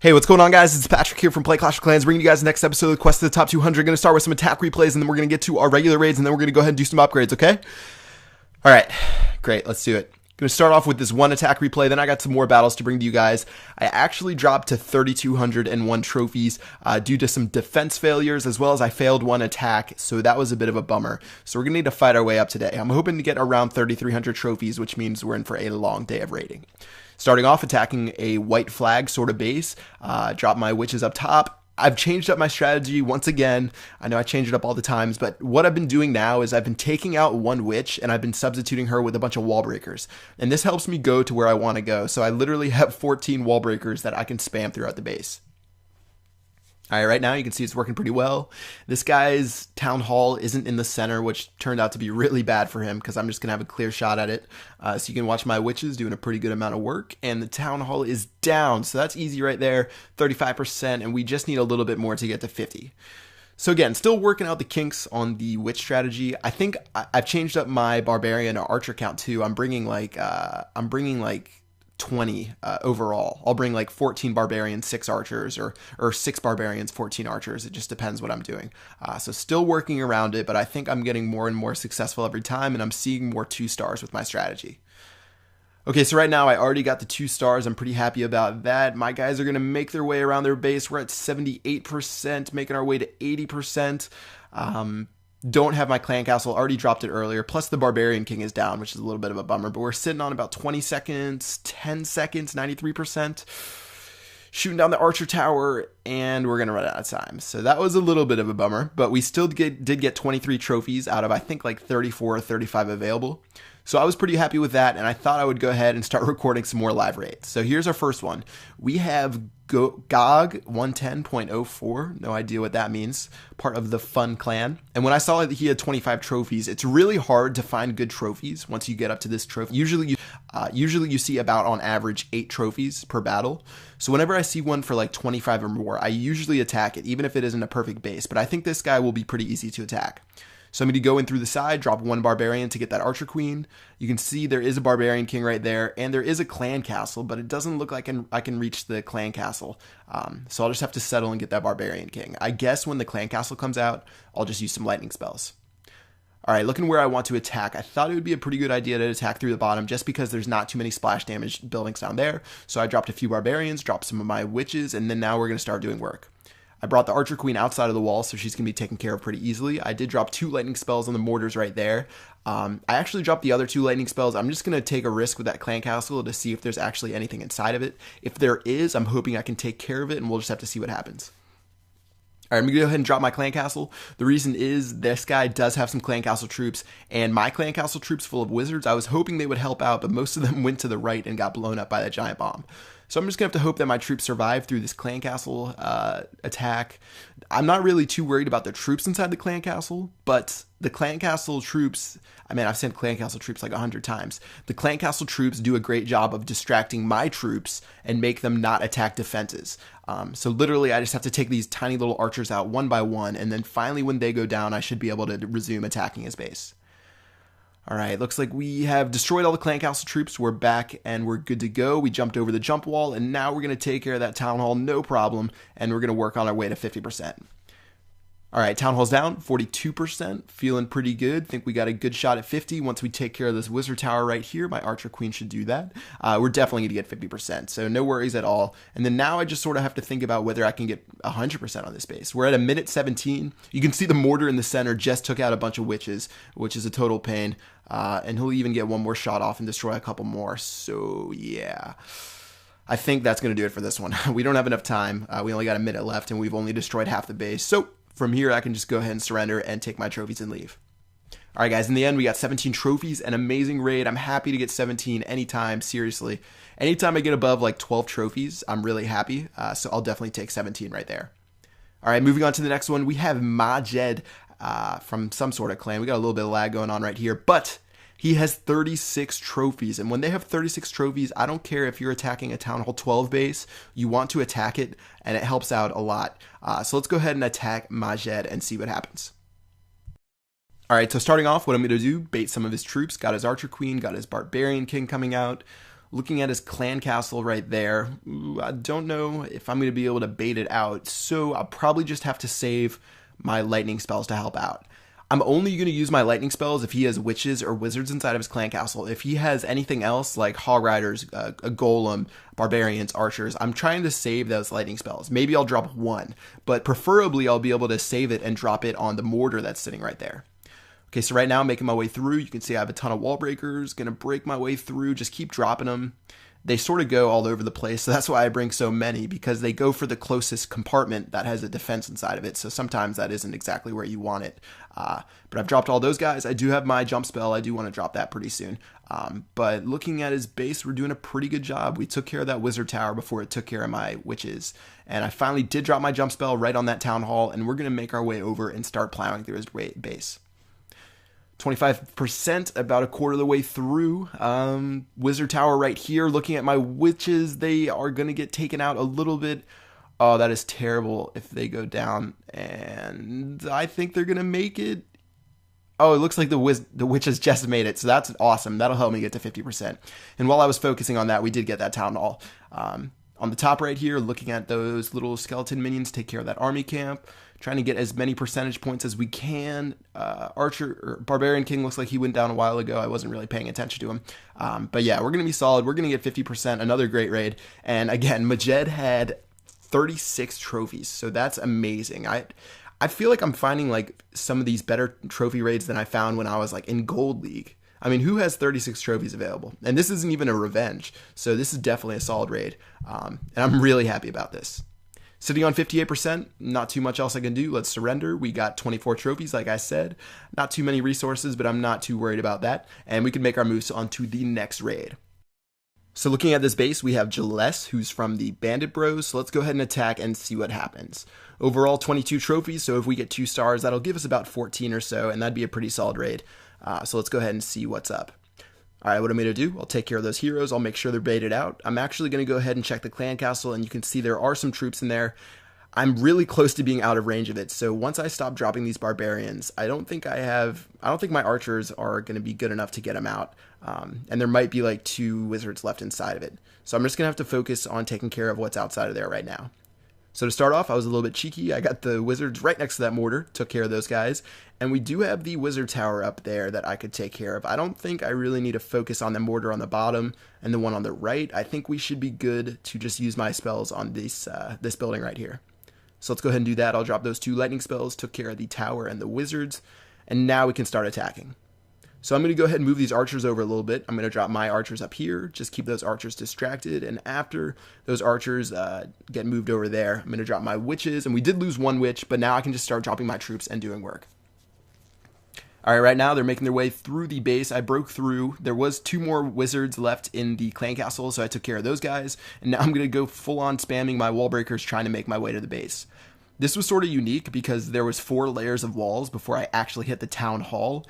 Hey, what's going on, guys? It's Patrick here from Play Clash of Clans, bringing you guys the next episode of Quest to the Top 200. Going to start with some attack replays, and then we're going to get to our regular raids, and then we're going to go ahead and do some upgrades, okay? All right, great, let's do it. Going to start off with this one attack replay, then I got some more battles to bring to you guys. I actually dropped to 3,201 trophies due to some defense failures, as well as I failed one attack, so that was a bit of a bummer. So we're going to need to fight our way up today. I'm hoping to get around 3,300 trophies, which means we're in for a long day of raiding. Starting off attacking a white flag sort of base, drop my witches up top. I've changed up my strategy once again. I know I change it up all the times, but what I've been doing now is I've been taking out one witch and I've been substituting her with a bunch of wall breakers. And this helps me go to where I want to go. So I literally have 14 wall breakers that I can spam throughout the base. All right, right now you can see it's working pretty well. This guy's town hall isn't in the center, which turned out to be really bad for him because I'm just going to have a clear shot at it. So you can watch my witches doing a pretty good amount of work. And the town hall is down, so that's easy right there, 35%. And we just need a little bit more to get to 50. So again, still working out the kinks on the witch strategy. I think I've changed up my barbarian or archer count too. I'm bringing like 20 overall. I'll bring like 14 barbarians, 6 archers, or 6 barbarians, 14 archers. It just depends what I'm doing. So still working around it, but I think I'm getting more and more successful every time, and I'm seeing more 2 stars with my strategy. Okay, so right now I already got the 2 stars. I'm pretty happy about that. My guys are going to make their way around their base. We're at 78%, making our way to 80%. Don't have my clan castle, already dropped it earlier, plus the barbarian king is down, which is a little bit of a bummer, but we're sitting on about 20 seconds, 10 seconds, 93%, shooting down the archer tower, and we're going to run out of time. So that was a little bit of a bummer, but we still did get 23 trophies out of, I think, like 34 or 35 available. So I was pretty happy with that, and I thought I would go ahead and start recording some more live raids. So here's our first one. We have GOG 110.04, no idea what that means, part of the Fun clan. And when I saw that he had 25 trophies, it's really hard to find good trophies once you get up to this trophy. Usually you see about on average 8 trophies per battle. So whenever I see one for like 25 or more, I usually attack it, even if it isn't a perfect base. But I think this guy will be pretty easy to attack. So I'm going to go in through the side, drop 1 barbarian to get that archer queen. You can see there is a barbarian king right there, and there is a clan castle, but it doesn't look like I can reach the clan castle. So I'll just have to settle and get that barbarian king. I guess when the clan castle comes out, I'll just use some lightning spells. All right, looking where I want to attack, I thought it would be a pretty good idea to attack through the bottom just because there's not too many splash damage buildings down there. So I dropped a few barbarians, dropped some of my witches, and then now we're going to start doing work. I brought the archer queen outside of the wall, so she's going to be taken care of pretty easily. I did drop 2 lightning spells on the mortars right there. I actually dropped the other 2 lightning spells. I'm just going to take a risk with that clan castle to see if there's actually anything inside of it. If there is, I'm hoping I can take care of it, and we'll just have to see what happens. All right, I'm going to go ahead and drop my clan castle. The reason is this guy does have some clan castle troops, and my clan castle troops full of wizards, I was hoping they would help out, but most of them went to the right and got blown up by that giant bomb. So I'm just going to have to hope that my troops survive through this clan castle attack. I'm not really too worried about the troops inside the clan castle, but the clan castle troops, I mean, I've sent clan castle troops like 100 times. The clan castle troops do a great job of distracting my troops and make them not attack defenses. So literally, I just have to take these tiny little archers out one by one, and then finally when they go down, I should be able to resume attacking his base. All right, looks like we have destroyed all the clan castle troops. We're back and we're good to go. We jumped over the jump wall, and now we're going to take care of that town hall, no problem, and we're going to work on our way to 50%. All right, town hall's down, 42%, feeling pretty good. Think we got a good shot at 50 once we take care of this wizard tower right here. My archer queen should do that. We're definitely going to get 50%, so no worries at all. And then now I just sort of have to think about whether I can get 100% on this base. We're at a minute 17. You can see the mortar in the center just took out a bunch of witches, which is a total pain. And he'll even get one more shot off and destroy a couple more. So yeah, I think that's going to do it for this one. We don't have enough time. We only got a minute left, and we've only destroyed half the base. So from here, I can just go ahead and surrender and take my trophies and leave. All right, guys, in the end, we got 17 trophies, an amazing raid. I'm happy to get 17 anytime, seriously. Anytime I get above like 12 trophies, I'm really happy. So I'll definitely take 17 right there. All right, moving on to the next one, we have Majed from some sort of clan. We got a little bit of lag going on right here, but he has 36 trophies, and when they have 36 trophies, I don't care if you're attacking a Town Hall 12 base, you want to attack it, and it helps out a lot. So let's go ahead and attack Majed and see what happens. Alright, so starting off, what I'm going to do, bait some of his troops, got his archer queen, got his barbarian king coming out. Looking at his clan castle right there, I don't know if I'm going to be able to bait it out, so I'll probably just have to save my lightning spells to help out. I'm only going to use my lightning spells if he has witches or wizards inside of his clan castle. If he has anything else like hog riders, a golem, barbarians, archers, I'm trying to save those lightning spells. Maybe I'll drop one, but preferably I'll be able to save it and drop it on the mortar that's sitting right there. Okay, so right now I'm making my way through. You can see I have a ton of wall breakers, gonna break my way through, just keep dropping them. They sort of go all over the place, so that's why I bring so many, because they go for the closest compartment that has a defense inside of it, so sometimes that isn't exactly where you want it. But I've dropped all those guys. I do have my jump spell. I do want to drop that pretty soon. But looking at his base, we're doing a pretty good job. We took care of that wizard tower before it took care of my witches, and I finally did drop my jump spell right on that town hall, and we're going to make our way over and start plowing through his base. 25%, about a quarter of the way through. Wizard tower right here. Looking at my witches, they are going to get taken out a little bit. Oh, that is terrible if they go down. And I think they're going to make it. Oh, it looks like the witches just made it. So that's awesome. That'll help me get to 50%. And while I was focusing on that, we did get that town hall. On the top right here, looking at those little skeleton minions take care of that army camp. Trying to get as many percentage points as we can. Archer or Barbarian King looks like he went down a while ago. I wasn't really paying attention to him. But yeah, we're going to be solid. We're going to get 50%. Another great raid. And again, Majed had 36 trophies. So that's amazing. I feel like I'm finding like some of these better trophy raids than I found when I was like in Gold League. I mean, who has 36 trophies available? And this isn't even a revenge. So this is definitely a solid raid. And I'm really happy about this. Sitting on 58%, not too much else I can do. Let's surrender. We got 24 trophies, like I said. Not too many resources, but I'm not too worried about that. And we can make our moves on to the next raid. So looking at this base, we have Jaless, who's from the Bandit Bros. So let's go ahead and attack and see what happens. Overall, 22 trophies. So if we get 2 stars, that'll give us about 14 or so, and that'd be a pretty solid raid. So let's go ahead and see what's up. All right, what I'm going to do, I'll take care of those heroes. I'll make sure they're baited out. I'm actually going to go ahead and check the clan castle, and you can see there are some troops in there. I'm really close to being out of range of it. So once I stop dropping these barbarians, I don't think my archers are going to be good enough to get them out. And there might be like 2 wizards left inside of it. So I'm just going to have to focus on taking care of what's outside of there right now. So to start off, I was a little bit cheeky. I got the wizards right next to that mortar, took care of those guys. And we do have the wizard tower up there that I could take care of. I don't think I really need to focus on the mortar on the bottom and the one on the right. I think we should be good to just use my spells on this building right here. So let's go ahead and do that. I'll drop those 2 lightning spells, took care of the tower and the wizards. And now we can start attacking. So I'm going to go ahead and move these archers over a little bit. I'm going to drop my archers up here, just keep those archers distracted. And after those archers get moved over there, I'm going to drop my witches. And we did lose 1 witch, but now I can just start dropping my troops and doing work. All right, right now they're making their way through the base. I broke through. There was 2 more wizards left in the clan castle, so I took care of those guys. And now I'm going to go full on spamming my wall breakers, trying to make my way to the base. This was sort of unique because there was 4 layers of walls before I actually hit the town hall.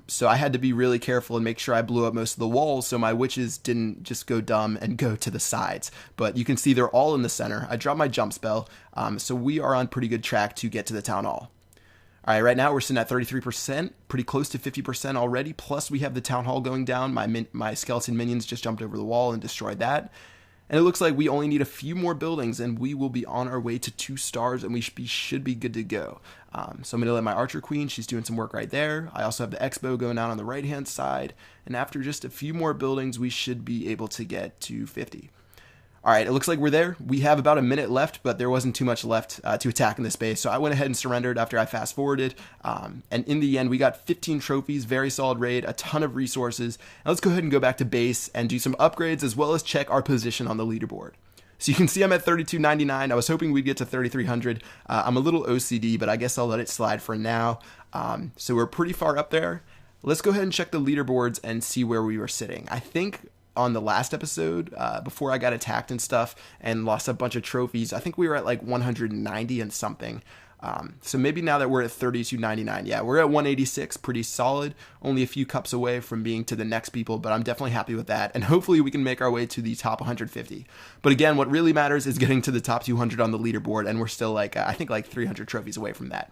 So I had to be really careful and make sure I blew up most of the walls so my witches didn't just go dumb and go to the sides. But you can see they're all in the center. I dropped my jump spell, so we are on pretty good track to get to the town hall. All right, right now we're sitting at 33%, pretty close to 50% already. Plus we have the town hall going down. My skeleton minions just jumped over the wall and destroyed that. And it looks like we only need a few more buildings and we will be on our way to 2 stars and we should be good to go. So I'm going to let my Archer Queen, she's doing some work right there. I also have the X-Bow going down on the right-hand side. And after just a few more buildings, we should be able to get to 50. All right, it looks like we're there. We have about a minute left, but there wasn't too much left to attack in this base. So I went ahead and surrendered after I fast forwarded. And in the end, we got 15 trophies, very solid raid, a ton of resources. Now let's go ahead and go back to base and do some upgrades as well as check our position on the leaderboard. So you can see I'm at 3299. I was hoping we'd get to 3300. I'm a little OCD, but I guess I'll let it slide for now. So we're pretty far up there. Let's go ahead and check the leaderboards and see where we were sitting. I think on the last episode, before I got attacked and stuff and lost a bunch of trophies, I think we were at like 190 and something. So maybe now that we're at 3299, yeah, we're at 186, pretty solid, only a few cups away from being to the next people, but I'm definitely happy with that. And hopefully we can make our way to the top 150. But again, what really matters is getting to the top 200 on the leaderboard. And we're still like, I think like 300 trophies away from that.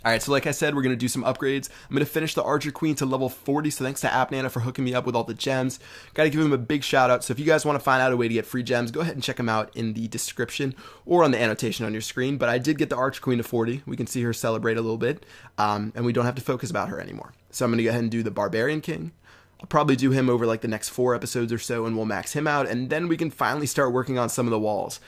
All right, so like I said, we're going to do some upgrades. I'm going to finish the Archer Queen to level 40, so thanks to AppNana for hooking me up with all the gems. Got to give him a big shout out. So if you guys want to find out a way to get free gems, go ahead and check him out in the description or on the annotation on your screen. But I did get the Archer Queen to 40. We can see her celebrate a little bit, and we don't have to focus about her anymore. So I'm going to go ahead and do the Barbarian King. I'll probably do him over like the next 4 episodes or so, and we'll max him out, and then we can finally start working on some of the walls.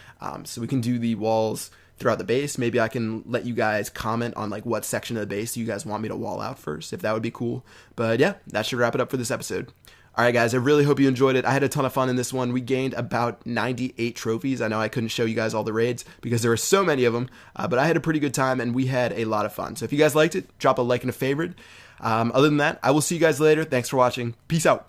So we can do the walls throughout the base. Maybe I can let you guys comment on like what section of the base you guys want me to wall out first, if that would be cool. But yeah, that should wrap it up for this episode. All right, guys, I really hope you enjoyed it. I had a ton of fun in this one. We gained about 98 trophies. I know I couldn't show you guys all the raids because there were so many of them, but I had a pretty good time and we had a lot of fun. So if you guys liked it, drop a like and a favorite. Other than that, I will see you guys later. Thanks for watching. Peace out.